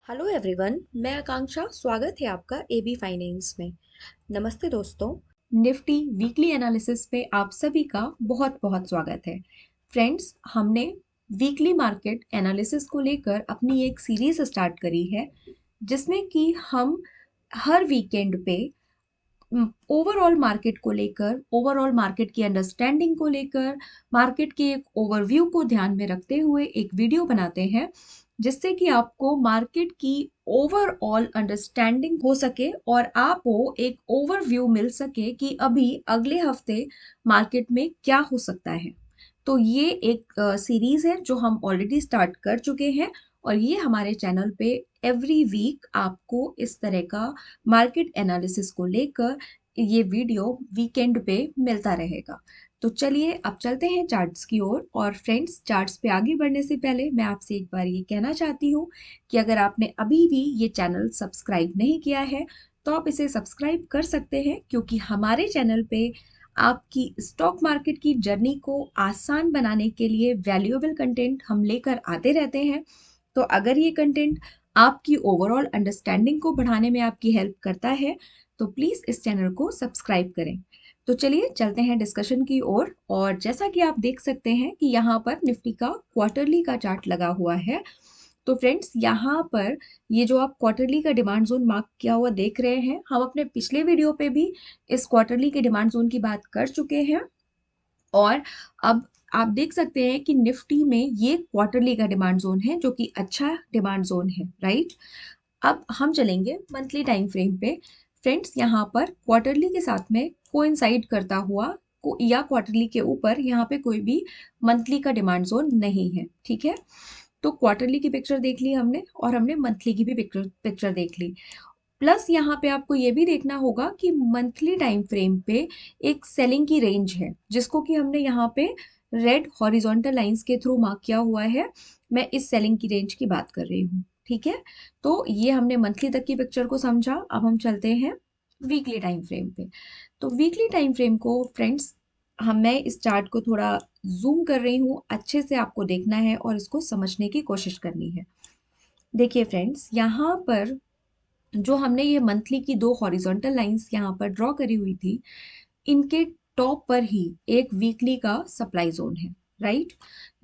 Hello everyone, मैं आकांक्षा। स्वागत है आपका एबी फाइनेंस में। नमस्ते दोस्तों। निफ्टी वीकली एनालिसिस पे आप सभी का बहुत बहुत स्वागत है। फ्रेंड्स, हमने वीकली मार्केट एनालिसिस को लेकर अपनी एक सीरीज स्टार्ट करी है, जिसमें कि हम हर वीकेंड पे ओवरऑल मार्केट को लेकर, ओवरऑल मार्केट की अंडरस्टैंडिंग को लेकर, मार्केट के एक ओवरव्यू को ध्यान में रखते हुए एक वीडियो बनाते हैं, जिससे कि आपको मार्केट की ओवरऑल अंडरस्टैंडिंग हो सके और आपको एक ओवरव्यू मिल सके कि अभी अगले हफ्ते मार्केट में क्या हो सकता है। तो ये एक सीरीज है जो हम ऑलरेडी स्टार्ट कर चुके हैं, और ये हमारे चैनल पे एवरी वीक आपको इस तरह का मार्केट एनालिसिस को लेकर ये वीडियो वीकेंड पे मिलता रहेगा। तो चलिए अब चलते हैं चार्ट्स की ओर। और फ्रेंड्स, चार्ट्स पे आगे बढ़ने से पहले मैं आपसे एक बार ये कहना चाहती हूँ कि अगर आपने अभी भी ये चैनल सब्सक्राइब नहीं किया है तो आप इसे सब्सक्राइब कर सकते हैं, क्योंकि हमारे चैनल पे आपकी स्टॉक मार्केट की जर्नी को आसान बनाने के लिए वैल्यूएबल कंटेंट हम लेकर आते रहते हैं। तो अगर ये कंटेंट आपकी ओवरऑल अंडरस्टैंडिंग को बढ़ाने में आपकी हेल्प करता है तो प्लीज़ इस चैनल को सब्सक्राइब करें। तो चलिए चलते हैं डिस्कशन की ओर। और जैसा कि आप देख सकते हैं कि यहाँ पर निफ्टी का क्वार्टरली का चार्ट लगा हुआ है। तो फ्रेंड्स, यहाँ पर ये जो आप क्वार्टरली का डिमांड जोन मार्क किया हुआ देख रहे हैं, हम अपने पिछले वीडियो पे भी इस क्वार्टरली के डिमांड जोन की बात कर चुके हैं। और अब आप देख सकते हैं कि निफ्टी में ये क्वार्टरली का डिमांड जोन है, जो कि अच्छा डिमांड जोन है, राइट। अब हम चलेंगे मंथली टाइम फ्रेम पे। फ्रेंड्स, यहाँ पर क्वार्टरली के साथ में कोइंसाइड करता हुआ या क्वार्टरली के ऊपर यहाँ पे कोई भी मंथली का डिमांड जोन नहीं है, ठीक है। तो क्वार्टरली की पिक्चर देख ली हमने, और हमने मंथली की भी पिक्चर देख ली। प्लस यहाँ पे आपको ये भी देखना होगा कि मंथली टाइम फ्रेम पे एक सेलिंग की रेंज है, जिसको कि हमने यहाँ पे रेड हॉरिजॉन्टल लाइंस के थ्रू मार्क किया हुआ है। मैं इस सेलिंग की रेंज की बात कर रही हूँ, ठीक है। तो ये हमने मंथली तक की पिक्चर को समझा। अब हम चलते हैं वीकली टाइम फ्रेम पे। तो वीकली टाइम फ्रेम को फ्रेंड्स, मैं इस चार्ट को थोड़ा जूम कर रही हूँ, अच्छे से आपको देखना है और इसको समझने की कोशिश करनी है। देखिए फ्रेंड्स, यहाँ पर जो हमने ये मंथली की दो हॉरिजॉन्टल लाइंस यहाँ पर ड्रॉ करी हुई थी, इनके टॉप पर ही एक वीकली का सप्लाई जोन है, राइट।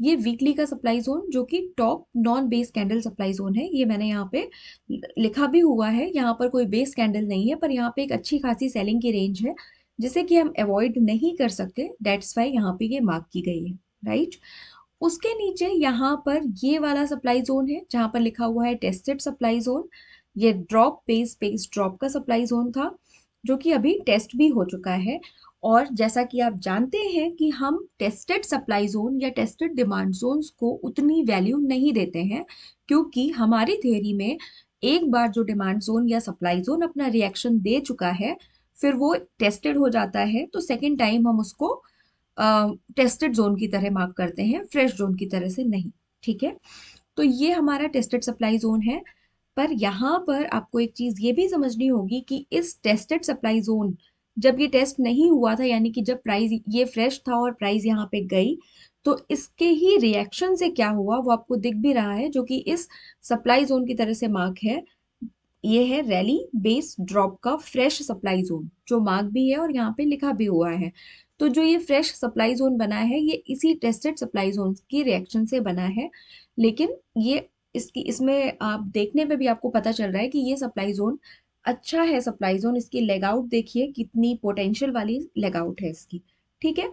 ये वीकली का सप्लाई जोन, जो कि top non base candle supply zone है, ये मैंने यहाँ पे लिखा भी हुआ है। यहाँ पर कोई बेस कैंडल नहीं है, पर यहाँ पे एक अच्छी खासी सेलिंग की रेंज है, जिसे कि हम अवॉइड नहीं कर सकते। डेट्स वाई यहाँ पे ये मार्क की गई है, राइट। उसके नीचे यहाँ पर ये वाला सप्लाई जोन है, जहाँ पर लिखा हुआ है टेस्टेड सप्लाई जोन। ये ड्रॉप पेस पेस ड्रॉप का सप्लाई जोन था, जो कि अभी टेस्ट भी हो चुका है। और जैसा कि आप जानते हैं कि हम टेस्टेड सप्लाई जोन या टेस्टेड डिमांड जोन्स को उतनी वैल्यू नहीं देते हैं, क्योंकि हमारी थ्योरी में एक बार जो डिमांड जोन या सप्लाई जोन अपना रिएक्शन दे चुका है, फिर वो टेस्टेड हो जाता है, तो सेकेंड टाइम हम उसको टेस्टेड जोन की तरह मार्क करते हैं, फ्रेश जोन की तरह से नहीं, ठीक है। तो ये हमारा टेस्टेड सप्लाई जोन है। पर यहाँ पर आपको एक चीज ये भी समझनी होगी कि इस टेस्टेड सप्लाई जोन, जब ये टेस्ट नहीं हुआ था, यानी कि जब प्राइस ये फ्रेश था और प्राइस यहाँ पे गई, तो इसके ही रिएक्शन से क्या हुआ वो आपको दिख भी रहा है, जो कि इस सप्लाई जोन की तरह से मार्क है। ये है रैली बेस ड्रॉप का फ्रेश सप्लाई जोन, जो मार्क भी है और यहाँ पे लिखा भी हुआ है। तो जो ये फ्रेश सप्लाई जोन बना है, ये इसी टेस्टेड सप्लाई जोन की रिएक्शन से बना है। लेकिन ये इसमें आप देखने पे भी आपको पता चल रहा है कि ये सप्लाई जोन अच्छा है। सप्लाई जोन, इसकी लेग आउट देखिए, कितनी पोटेंशियल वाली लेग आउट है इसकी, ठीक है।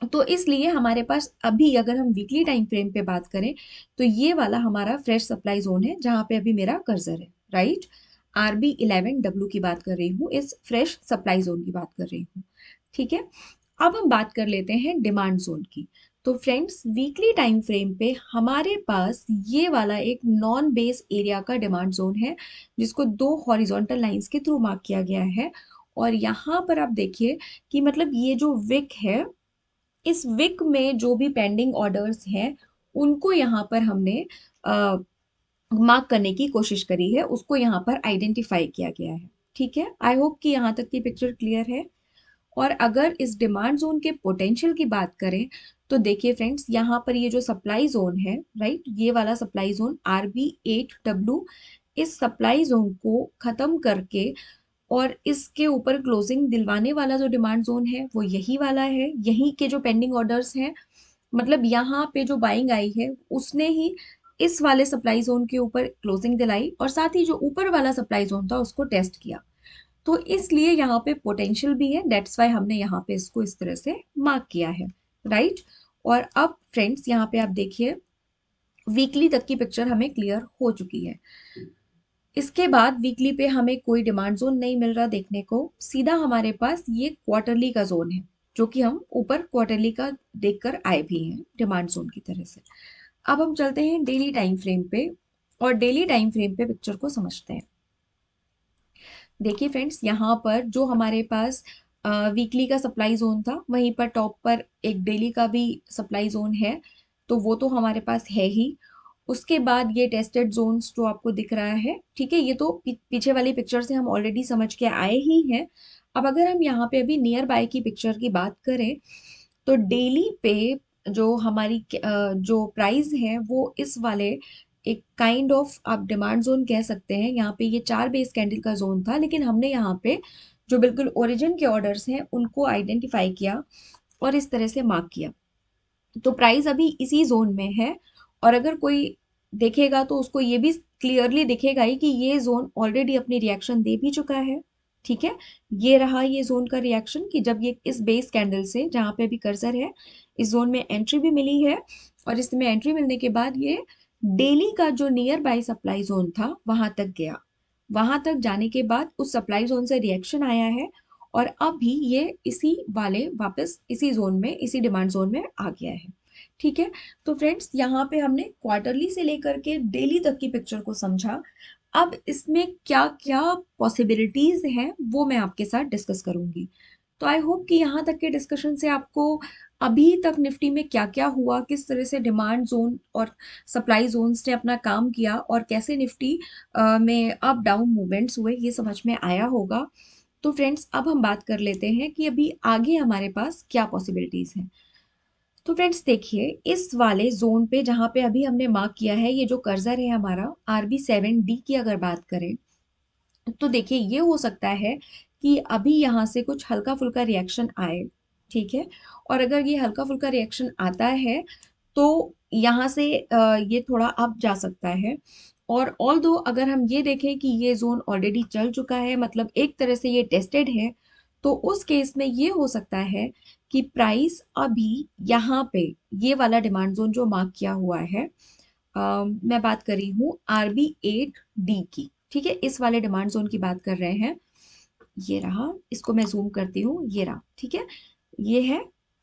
तो इसलिए हमारे पास अभी, अगर हम वीकली टाइम फ्रेम पे बात करें, तो ये वाला हमारा फ्रेश सप्लाई जोन है, जहां पे अभी मेरा कर्सर है, राइट। RB11W की बात कर रही हूँ, इस फ्रेश सप्लाई जोन की बात कर रही हूँ, ठीक है। अब हम बात कर लेते हैं डिमांड जोन की। तो फ्रेंड्स, वीकली टाइम फ्रेम पे हमारे पास ये वाला एक नॉन बेस एरिया का डिमांड जोन है, जिसको दो हॉरिजॉन्टल लाइंस के थ्रू मार्क किया गया है। और यहाँ पर आप देखिए कि मतलब ये जो विक है, इस विक में जो भी पेंडिंग ऑर्डर्स हैं, उनको यहाँ पर हमने मार्क करने की कोशिश करी है, उसको यहाँ पर आइडेंटिफाई किया गया है, ठीक है। आई होप कि यहाँ तक की पिक्चर क्लियर है। और अगर इस डिमांड जोन के पोटेंशियल की बात करें, तो देखिए फ्रेंड्स, यहाँ पर ये जो सप्लाई जोन है, राइट, ये वाला सप्लाई जोन RB8W, इस सप्लाई जोन को खत्म करके और इसके ऊपर क्लोजिंग दिलवाने वाला जो डिमांड जोन है वो यही वाला है। यहीं के जो पेंडिंग ऑर्डर्स हैं, मतलब यहाँ पे जो बाइंग आई है उसने ही इस वाले सप्लाई जोन के ऊपर क्लोजिंग दिलाई और साथ ही जो ऊपर वाला सप्लाई जोन था उसको टेस्ट किया। तो इसलिए यहाँ पे पोटेंशियल भी है, दैट्स वाई हमने यहाँ पे इसको इस तरह से मार्क किया है, राइट। और अब फ्रेंड्स यहाँ पे आप देखिए, वीकली तक की पिक्चर हमें क्लियर हो चुकी है। इसके बाद वीकली पे हमें कोई डिमांड जोन नहीं मिल रहा देखने को, सीधा हमारे पास ये क्वार्टरली का जोन है, जो कि हम ऊपर क्वार्टरली का देखकर आए भी हैं डिमांड जोन की तरह से। अब हम चलते हैं डेली टाइम फ्रेम पे और डेली टाइम फ्रेम पे पिक्चर को समझते हैं। देखिए फ्रेंड्स, यहाँ पर जो हमारे पास वीकली का सप्लाई जोन था, वहीं पर टॉप पर एक डेली का भी सप्लाई जोन है, तो वो तो हमारे पास है ही। उसके बाद ये टेस्टेड जोन्स जो आपको दिख रहा है, ठीक है, ये तो पीछे वाली पिक्चर से हम ऑलरेडी समझ के आए ही हैं। अब अगर हम यहाँ पे अभी नियर बाय की पिक्चर की बात करें, तो डेली पे जो हमारी जो प्राइस है वो इस वाले एक काइंड ऑफ आप डिमांड जोन कह सकते हैं। यहाँ पे ये 4 बेस कैंडल का जोन था, लेकिन हमने यहाँ पे जो बिल्कुल ओरिजिन के ऑर्डर्स हैं उनको आइडेंटिफाई किया और इस तरह से मार्क किया। तो प्राइस अभी इसी जोन में है और अगर कोई देखेगा तो उसको ये भी क्लियरली दिखेगा ही कि ये जोन ऑलरेडी अपनी रिएक्शन दे भी चुका है, ठीक है। ये रहा ये जोन का रिएक्शन कि जब ये इस बेस कैंडल से, जहाँ पे अभी कर्सर है, इस जोन में एंट्री भी मिली है और इसमें एंट्री मिलने के बाद ये डेली का जो नियर बाय सप्लाई जोन था वहां तक गया। वहां तक जाने के बाद उस सप्लाई जोन से रिएक्शन आया है और अभी ये इसी वाले वापस इसी जोन में, इसी डिमांड जोन में आ गया है, ठीक है। तो फ्रेंड्स, यहाँ पे हमने क्वार्टरली से लेकर के डेली तक की पिक्चर को समझा। अब इसमें क्या क्या पॉसिबिलिटीज हैं वो मैं आपके साथ डिस्कस करूंगी। तो आई होप कि यहाँ तक के डिस्कशन से आपको अभी तक निफ्टी में क्या क्या हुआ, किस तरह से डिमांड जोन और सप्लाई जोन्स ने अपना काम किया और कैसे निफ्टी में अप डाउन मूवमेंट्स हुए, ये समझ में आया होगा। तो फ्रेंड्स, अब हम बात कर लेते हैं कि अभी आगे हमारे पास क्या पॉसिबिलिटीज हैं। तो फ्रेंड्स देखिए, इस वाले जोन पे जहाँ पे अभी हमने मार्क किया है, ये जो कर्सर है हमारा RB7D की अगर बात करें, तो देखिए ये हो सकता है कि अभी यहाँ से कुछ हल्का फुल्का रिएक्शन आए, ठीक है। और अगर ये हल्का फुल्का रिएक्शन आता है तो यहाँ से ये थोड़ा अप जा सकता है। और ऑल दो अगर हम ये देखें कि ये जोन ऑलरेडी चल चुका है, मतलब एक तरह से ये टेस्टेड है, तो उस केस में ये हो सकता है कि प्राइस अभी यहाँ पे ये वाला डिमांड जोन जो मार्क किया हुआ है, मैं बात कर रही हूँ RB8D की, ठीक है, इस वाले डिमांड जोन की बात कर रहे हैं। ये रहा, इसको मैं जूम करती हूँ, ये रहा, ठीक है। ये है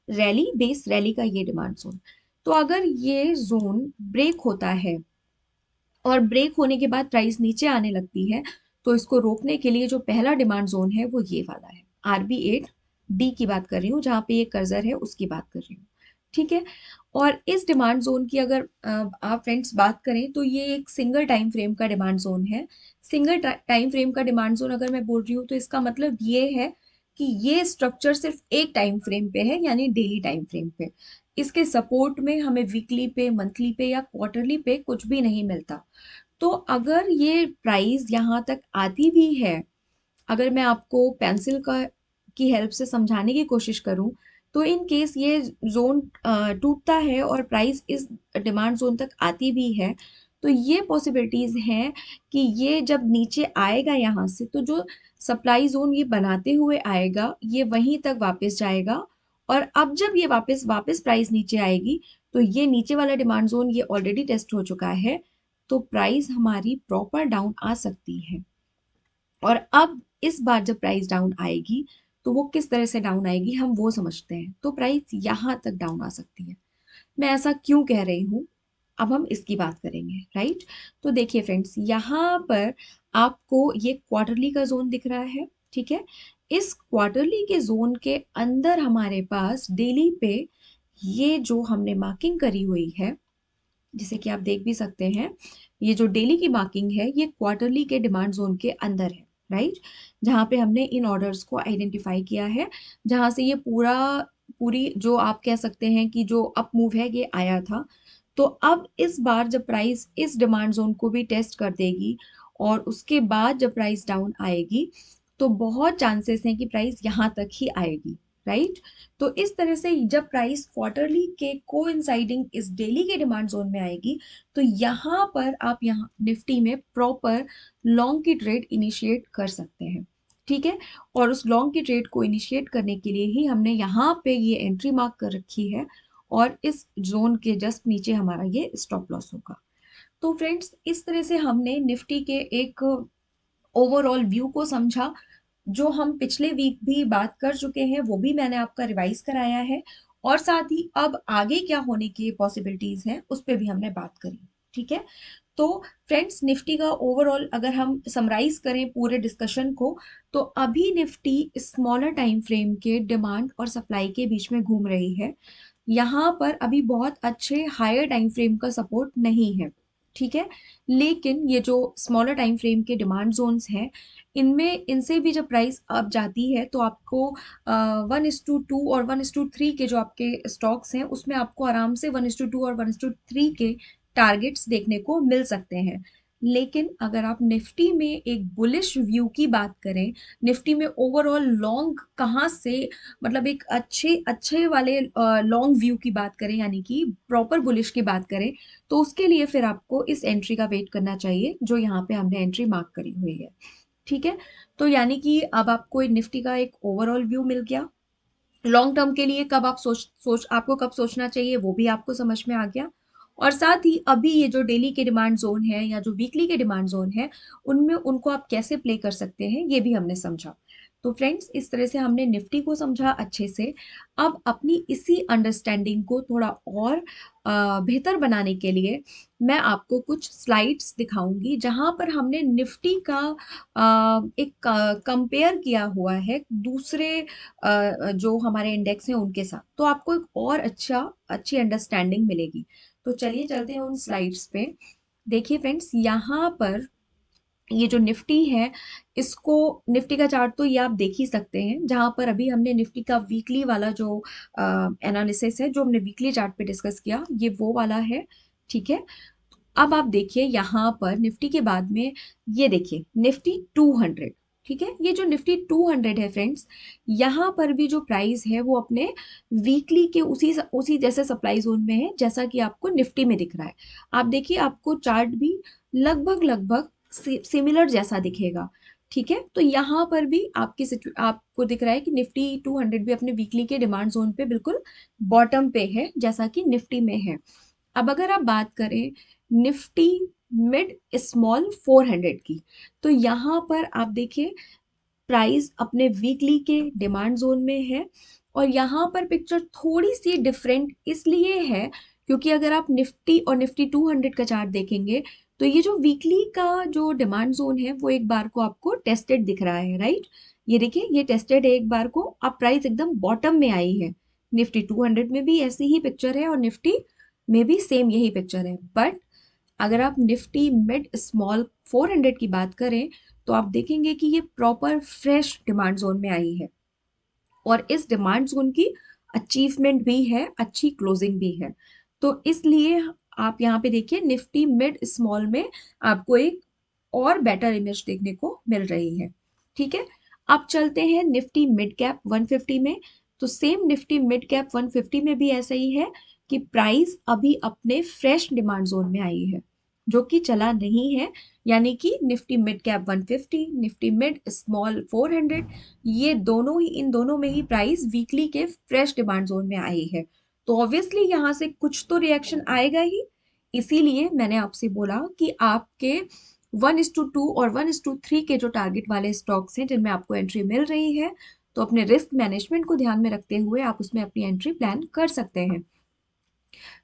रैली बेस, रैली का ये डिमांड जोन। तो अगर ये जोन ब्रेक होता है और ब्रेक होने के बाद प्राइस नीचे आने लगती है, तो इसको रोकने के लिए जो पहला डिमांड जोन है वो ये वाला है, RB8D की बात कर रही हूँ, जहाँ पे ये कर्सर है उसकी बात कर रही हूँ, ठीक है। और इस डिमांड जोन की अगर आप फ्रेंड्स बात करें, तो ये एक सिंगल टाइम फ्रेम का डिमांड जोन है। सिंगल टाइम फ्रेम का डिमांड जोन अगर मैं बोल रही हूँ तो इसका मतलब ये है कि ये स्ट्रक्चर सिर्फ एक टाइम फ्रेम पे है, यानी डेली टाइम फ्रेम पे। इसके सपोर्ट में हमें वीकली पे, मंथली पे या क्वार्टरली पे कुछ भी नहीं मिलता। तो अगर ये प्राइस यहाँ तक आती भी है, अगर मैं आपको पेंसिल का की हेल्प से समझाने की कोशिश करूं, तो इन केस ये जोन टूटता है और प्राइस इस डिमांड जोन तक आती भी है, तो ये पॉसिबिलिटीज हैं कि ये जब नीचे आएगा यहाँ से, तो जो सप्लाई जोन ये बनाते हुए आएगा ये वहीं तक वापस जाएगा। और अब जब ये वापस वापस प्राइस नीचे आएगी, तो ये नीचे वाला डिमांड जोन ये ऑलरेडी टेस्ट हो चुका है, तो प्राइस हमारी प्रॉपर डाउन आ सकती है। और अब इस बार जब प्राइस डाउन आएगी, तो वो किस तरह से डाउन आएगी हम वो समझते हैं। तो प्राइस यहाँ तक डाउन आ सकती है। मैं ऐसा क्यों कह रही हूँ, अब हम इसकी बात करेंगे, राइट। तो देखिए फ्रेंड्स, यहाँ पर आपको ये क्वार्टरली का जोन दिख रहा है, ठीक है। इस क्वार्टरली के जोन के अंदर हमारे पास डेली पे ये जो हमने मार्किंग करी हुई है, जिसे कि आप देख भी सकते हैं, ये जो डेली की मार्किंग है ये क्वार्टरली के डिमांड जोन के अंदर है, राइट। जहाँ पे हमने इन ऑर्डर्स को आइडेंटिफाई किया है, जहाँ से ये पूरा पूरी जो आप कह सकते हैं कि जो अप मूव है ये आया था। तो अब इस बार जब प्राइस इस डिमांड जोन को भी टेस्ट कर देगी और उसके बाद जब प्राइस डाउन आएगी तो बहुत चांसेस हैं कि प्राइस यहाँ तक ही आएगी, राइट। तो इस तरह से जब प्राइस क्वार्टरली के कोइंसाइडिंग इस डेली के डिमांड जोन में आएगी तो यहाँ पर आप यहाँ निफ्टी में प्रॉपर लॉन्ग की ट्रेड इनिशिएट कर सकते हैं, ठीक है। और उस लॉन्ग की ट्रेड को इनिशिएट करने के लिए ही हमने यहाँ पे ये एंट्री मार्क कर रखी है और इस जोन के जस्ट नीचे हमारा ये स्टॉप लॉस होगा। तो फ्रेंड्स, इस तरह से हमने निफ्टी के एक ओवरऑल व्यू को समझा। जो हम पिछले वीक भी बात कर चुके हैं वो भी मैंने आपका रिवाइज कराया है और साथ ही अब आगे क्या होने की पॉसिबिलिटीज हैं उस पर भी हमने बात करी, ठीक है। तो फ्रेंड्स, निफ्टी का ओवरऑल अगर हम समराइज करें पूरे डिस्कशन को तो अभी निफ्टी स्मॉलर टाइम फ्रेम के डिमांड और सप्लाई के बीच में घूम रही है। यहाँ पर अभी बहुत अच्छे हायर टाइम फ्रेम का सपोर्ट नहीं है, ठीक है। लेकिन ये जो स्मॉलर टाइम फ्रेम के डिमांड जोन्स हैं इनमें इनसे भी जब प्राइस अप जाती है तो आपको 1:2 और 1:3 के जो आपके स्टॉक्स हैं उसमें आपको आराम से 1:2 और 1:3 के टारगेट्स देखने को मिल सकते हैं। लेकिन अगर आप निफ्टी में एक बुलिश व्यू की बात करें, निफ्टी में ओवरऑल लॉन्ग कहाँ से, मतलब एक अच्छे अच्छे वाले लॉन्ग व्यू की बात करें यानी कि प्रॉपर बुलिश की बात करें तो उसके लिए फिर आपको इस एंट्री का वेट करना चाहिए जो यहाँ पे हमने एंट्री मार्क करी हुई है, ठीक है। तो यानी कि अब आपको निफ्टी का एक ओवरऑल व्यू मिल गया। लॉन्ग टर्म के लिए कब आप सोच आपको कब सोचना चाहिए वो भी आपको समझ में आ गया। और साथ ही अभी ये जो डेली के डिमांड जोन है या जो वीकली के डिमांड जोन है उनमें उनको आप कैसे प्ले कर सकते हैं ये भी हमने समझा। तो फ्रेंड्स, इस तरह से हमने निफ्टी को समझा अच्छे से। अब अपनी इसी अंडरस्टैंडिंग को थोड़ा और बेहतर बनाने के लिए मैं आपको कुछ स्लाइड्स दिखाऊंगी जहां पर हमने निफ्टी का एक कंपेयर किया हुआ है दूसरे जो हमारे इंडेक्स हैं उनके साथ, तो आपको एक और अच्छी अंडरस्टैंडिंग मिलेगी। तो चलिए चलते हैं उन स्लाइड्स पे। देखिए फ्रेंड्स, यहाँ पर ये जो निफ्टी है इसको, निफ्टी का चार्ट तो ये आप देख ही सकते हैं जहां पर अभी हमने निफ्टी का वीकली वाला जो एनालिसिस है जो हमने वीकली चार्ट पे डिस्कस किया ये वो वाला है, ठीक है। अब आप देखिए यहाँ पर निफ्टी के बाद में ये देखिए निफ्टी 200, ठीक है। ये जो निफ्टी 200 है फ्रेंड्स, यहाँ पर भी जो प्राइस है वो अपने वीकली के उसी उसी जैसे सप्लाई जोन में है जैसा कि आपको निफ्टी में दिख रहा है। आप देखिए आपको चार्ट भी लगभग लगभग सिमिलर जैसा दिखेगा, ठीक है। तो यहाँ पर भी आपको दिख रहा है कि निफ्टी 200 भी अपने वीकली के डिमांड जोन पे बिल्कुल बॉटम पे है जैसा कि निफ्टी में है। अब अगर आप बात करें निफ्टी मिड स्मॉल 400 की, तो यहाँ पर आप देखिए प्राइस अपने वीकली के डिमांड जोन में है और यहाँ पर पिक्चर थोड़ी सी डिफरेंट इसलिए है क्योंकि अगर आप निफ्टी और निफ्टी 200 का चार्ट देखेंगे तो ये जो वीकली का जो डिमांड जोन है वो एक बार को आपको टेस्टेड दिख रहा है, राइट। ये देखिए ये टेस्टेड है एक बार को, अब प्राइस एकदम बॉटम में आई है। निफ्टी 200 में भी ऐसी ही पिक्चर है और निफ्टी में भी सेम यही पिक्चर है। बट अगर आप निफ्टी मिड स्मॉल 400 की बात करें तो आप देखेंगे कि ये प्रॉपर फ्रेश डिमांड जोन में आई है और इस डिमांड जोन की अचीवमेंट भी है, अच्छी क्लोजिंग भी है। तो इसलिए आप यहाँ पे देखिए निफ्टी मिड स्मॉल में आपको एक और बेटर इमेज देखने को मिल रही है, ठीक है। अब चलते हैं निफ्टी मिड कैप 150 में। तो सेम निफ्टी मिड कैप 150 में भी ऐसा ही है कि प्राइस अभी अपने फ्रेश डिमांड जोन में आई है जो कि चला नहीं है, यानी कि Nifty mid cap 150, Nifty mid small 400, ये दोनों ही, इन दोनों में ही प्राइस वीकली के फ्रेश डिमांड जोन में आई है। तो ऑब्वियसली यहाँ से कुछ तो रिएक्शन आएगा ही, इसीलिए मैंने आपसे बोला कि आपके 1:2 और 1:3 के जो टारगेट वाले स्टॉक्स हैं जिनमें आपको एंट्री मिल रही है तो अपने रिस्क मैनेजमेंट को ध्यान में रखते हुए आप उसमें अपनी एंट्री प्लान कर सकते हैं।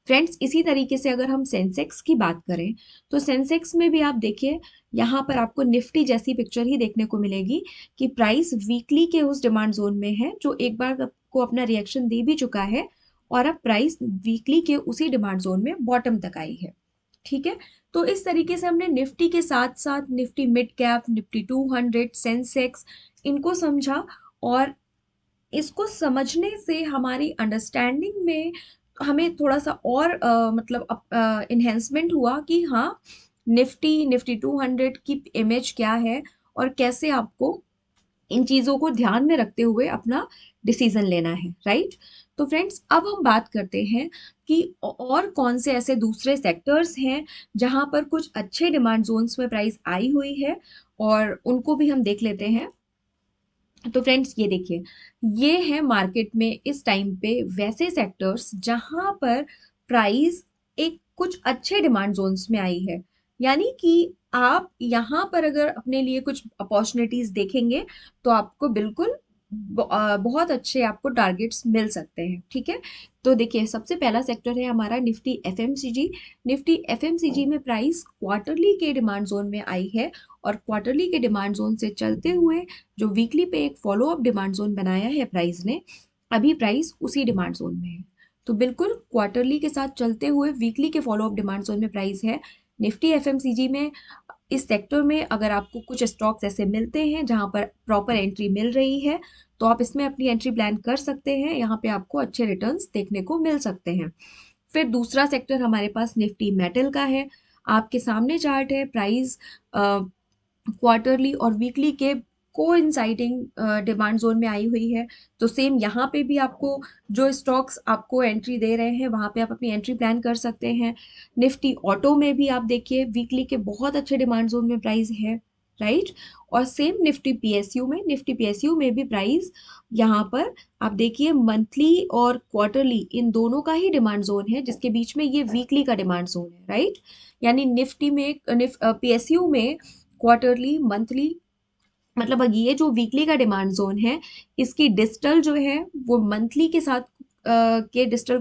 फ्रेंड्स, इसी तरीके से अगर हम सेंसेक्स की बात करें तो सेंसेक्स में भी आप देखिए यहाँ पर आपको निफ्टी जैसी पिक्चर ही देखने को मिलेगी कि प्राइस वीकली के उस डिमांड जोन में है जो एक बार आपको अपना रिएक्शन दे भी चुका है और अब प्राइस वीकली के उसी डिमांड जोन में बॉटम तक आई है, ठीक है। तो इस तरीके से हमने निफ्टी के साथ साथ Nifty mid cap, Nifty 200, Sensex, इनको समझा और इसको समझने से हमारी अंडरस्टैंडिंग में हमें थोड़ा सा और मतलब इन्हेंसमेंट हुआ कि हाँ, निफ्टी 200 की इमेज क्या है और कैसे आपको इन चीजों को ध्यान में रखते हुए अपना डिसीजन लेना है, राइट। तो फ्रेंड्स, अब हम बात करते हैं कि और कौन से ऐसे दूसरे सेक्टर्स हैं जहां पर कुछ अच्छे डिमांड जोन्स में प्राइस आई हुई है, और उनको भी हम देख लेते हैं। तो फ्रेंड्स, ये देखिए, ये है मार्केट में इस टाइम पे वैसे सेक्टर्स जहां पर प्राइस एक कुछ अच्छे डिमांड जोन्स में आई है। यानी कि आप यहाँ पर अगर अपने लिए कुछ अपॉर्चुनिटीज देखेंगे तो आपको बिल्कुल बहुत अच्छे आपको टारगेट्स मिल सकते हैं, ठीक है। तो देखिए, सबसे पहला सेक्टर है हमारा निफ्टी एफएमसीजी। निफ्टी एफएमसीजी में प्राइस क्वार्टरली के डिमांड जोन में आई है, और क्वार्टरली के डिमांड जोन से चलते हुए जो वीकली पे एक फॉलो अप डिमांड जोन बनाया है प्राइस ने, अभी प्राइस उसी डिमांड जोन में है। तो बिल्कुल क्वार्टरली के साथ चलते हुए वीकली के फॉलो अप डिमांड जोन में प्राइस है। निफ्टी एफएमसीजी में, इस सेक्टर में अगर आपको कुछ स्टॉक्स ऐसे मिलते हैं जहां पर प्रॉपर एंट्री मिल रही है, तो आप इसमें अपनी एंट्री प्लान कर सकते हैं। यहाँ पे आपको अच्छे रिटर्न्स देखने को मिल सकते हैं। फिर दूसरा सेक्टर हमारे पास निफ्टी मेटल का है। आपके सामने चार्ट है, प्राइस क्वार्टरली और वीकली के कोइंसाइडिंग डिमांड जोन में आई हुई है। तो सेम यहाँ पे भी आपको जो स्टॉक्स आपको एंट्री दे रहे हैं वहाँ पे आप अपनी एंट्री प्लान कर सकते हैं। निफ्टी ऑटो में भी आप देखिए, वीकली के बहुत अच्छे डिमांड जोन में प्राइस है, राइट। और सेम निफ्टी पीएसयू में भी प्राइस यहाँ पर आप देखिए, मंथली और क्वार्टरली इन दोनों का ही डिमांड जोन है, जिसके बीच में ये वीकली का डिमांड जोन है, राइट। यानी निफ्टी में पीएसयू में क्वार्टरली, मंथली, मतलब ये जो वीकली का डिमांड जोन है, इसकी डिस्टल जो है वो मंथली के साथ के डिस्टल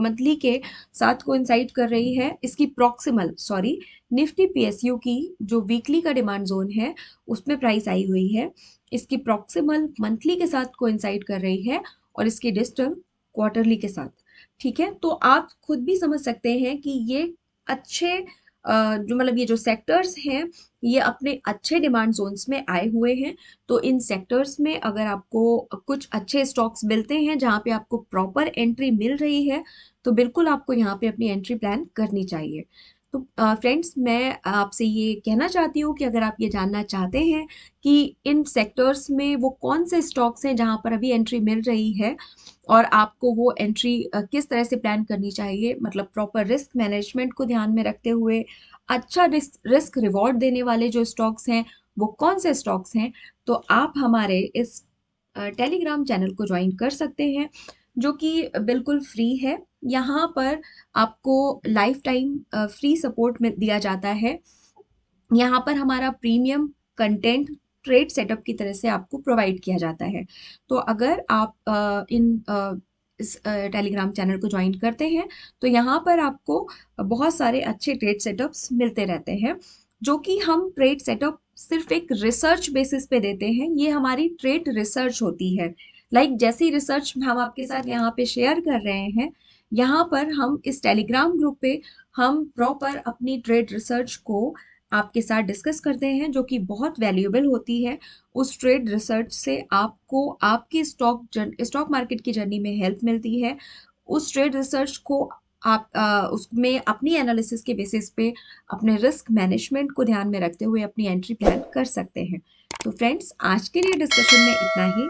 मंथली के साथ कोइंसाइड कर रही है। इसकी प्रॉक्सिमल, सॉरी, निफ्टी पीएसयू की जो वीकली का डिमांड जोन है उसमें प्राइस आई हुई है, इसकी प्रॉक्सिमल मंथली के साथ कोइंसाइड कर रही है, और इसकी डिस्टल क्वार्टरली के साथ, ठीक है। तो आप खुद भी समझ सकते हैं कि ये अच्छे जो मतलब ये जो सेक्टर्स हैं, ये अपने अच्छे डिमांड जोन्स में आए हुए हैं। तो इन सेक्टर्स में अगर आपको कुछ अच्छे स्टॉक्स मिलते हैं जहां पे आपको प्रॉपर एंट्री मिल रही है, तो बिल्कुल आपको यहाँ पे अपनी एंट्री प्लान करनी चाहिए। तो फ्रेंड्स, मैं आपसे ये कहना चाहती हूँ कि अगर आप ये जानना चाहते हैं कि इन सेक्टर्स में वो कौन से स्टॉक्स हैं जहां पर अभी एंट्री मिल रही है, और आपको वो एंट्री किस तरह से प्लान करनी चाहिए, मतलब प्रॉपर रिस्क मैनेजमेंट को ध्यान में रखते हुए अच्छा रिस्क रिवॉर्ड देने वाले जो स्टॉक्स हैं वो कौन से स्टॉक्स हैं, तो आप हमारे इस टेलीग्राम चैनल को ज्वाइन कर सकते हैं, जो कि बिल्कुल फ्री है। यहाँ पर आपको लाइफ टाइम फ्री सपोर्ट में दिया जाता है। यहाँ पर हमारा प्रीमियम कंटेंट ट्रेड सेटअप की तरह से आपको प्रोवाइड किया जाता है। तो अगर आप इस टेलीग्राम चैनल को ज्वाइन करते हैं, तो यहाँ पर आपको बहुत सारे अच्छे ट्रेड सेटअप्स मिलते रहते हैं, जो कि हम ट्रेड सेटअप सिर्फ एक रिसर्च बेसिस पे देते हैं। ये हमारी ट्रेड रिसर्च होती है। जैसी रिसर्च हम आपके साथ यहाँ पे शेयर कर रहे हैं, यहाँ पर हम इस टेलीग्राम ग्रुप पे हम प्रॉपर अपनी ट्रेड रिसर्च को आपके साथ डिस्कस करते हैं, जो कि बहुत वैल्यूएबल होती है। उस ट्रेड रिसर्च से आपको आपकी स्टॉक मार्केट की जर्नी में हेल्प मिलती है। उस ट्रेड रिसर्च को आप उसमें अपनी एनालिसिस के बेसिस पे अपने रिस्क मैनेजमेंट को ध्यान में रखते हुए अपनी एंट्री प्लान कर सकते हैं। तो फ्रेंड्स, आज के लिए डिस्कशन में इतना ही।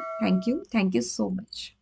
Thank you so much.